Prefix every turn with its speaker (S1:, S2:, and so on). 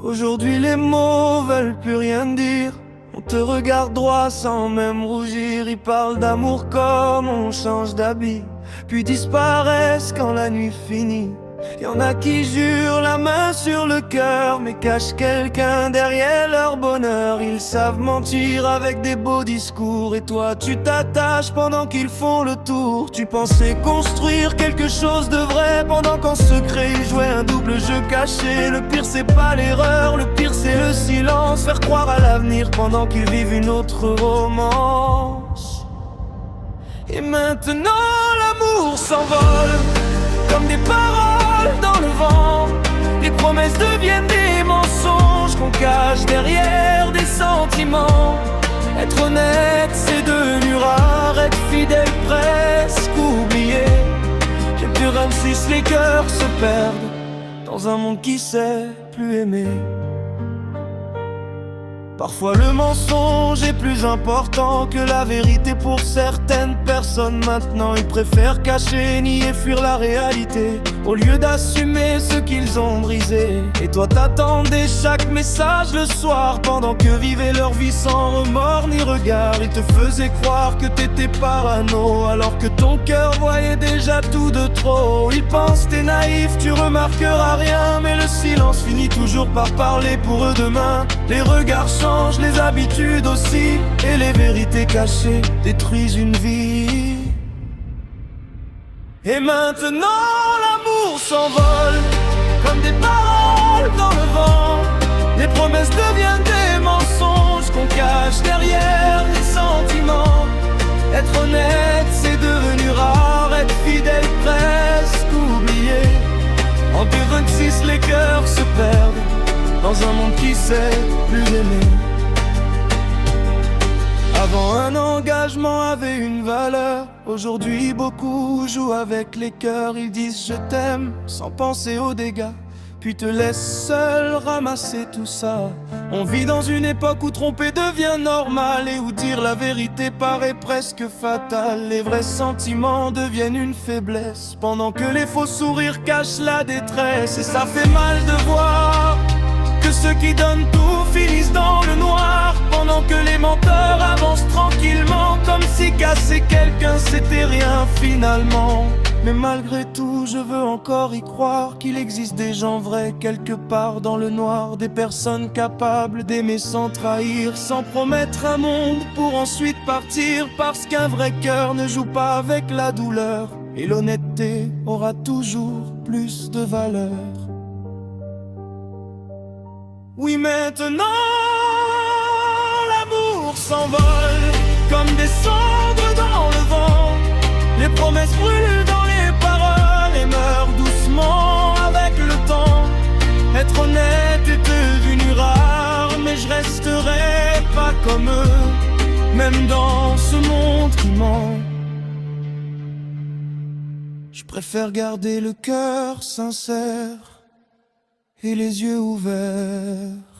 S1: Aujourd'hui les mots veulent plus rien dire. On te regarde droit sans même rougir. Ils parlent d'amour comme on change d'habit, puis disparaissent quand la nuit finit. Y'en a qui jurent la main sur le cœur, mais cachent quelqu'un derrière leur bonheur. Ils savent mentir avec des beaux discours, et toi tu t'attaches pendant qu'ils font le tour. Tu pensais construire quelque chose de vrai, pendant qu'en secret ils jouaient un double jeu caché. Le pire c'est pas l'erreur, le pire c'est le silence. Faire croire à l'avenir pendant qu'ils vivent une autre romance. Et maintenant l'amour s'envole comme des paroles dans le vent. Les promesses deviennent des mensonges qu'on cache derrière des sentiments. Être honnête c'est devenu rare, être fidèle presque oublié. J'ai plus 26, les cœurs se perdent dans un monde qui sait plus aimer. Parfois le mensonge est plus important que la vérité pour certaines personnes. Maintenant ils préfèrent cacher, nier, fuir la réalité, au lieu d'assumer ce qu'ils ont brisé. Et toi t'attendais chaque message le soir, pendant que vivaient leur vie sans remords ni regard. Ils te faisaient croire que t'étais parano, alors que ton cœur voyait déjà tout de trop. Ils pensent t'es naïf, tu remarqueras rien, mais le silence finit toujours par parler pour eux demain. Les regards changent, les habitudes aussi, et les vérités cachées détruisent une vie. Et maintenant l'amour s'envole comme des paroles dans le vent. Les promesses deviennent des mensonges qu'on cache derrière les sentiments. Être honnête c'est devenu rare, être fidèle presque oublié. En 2026 les cœurs se perdent dans un monde qui sait plus aimer. Avant un engagement avait une valeur, aujourd'hui beaucoup jouent avec les cœurs. Ils disent je t'aime sans penser aux dégâts, puis te laissent seul ramasser tout ça. On vit dans une époque où tromper devient normal, et où dire la vérité paraît presque fatal. Les vrais sentiments deviennent une faiblesse, pendant que les faux sourires cachent la détresse. Et ça fait mal de voir que ceux qui donnent tout finissent dans le noir, pendant que les menteurs avancent tranquillement, comme si casser quelqu'un c'était rien finalement. Mais malgré tout je veux encore y croire qu'il existe des gens vrais quelque part dans le noir, des personnes capables d'aimer sans trahir, sans promettre un monde pour ensuite partir. Parce qu'un vrai cœur ne joue pas avec la douleur, et l'honnêteté aura toujours plus de valeur. Oui, maintenant l'amour s'envole comme des cendres dans le vent. Les promesses brûlent dans les paroles et meurent doucement avec le temps. Être honnête est devenu rare, mais je resterai pas comme eux, même dans ce monde qui ment. Je préfère garder le cœur sincère et les yeux ouverts.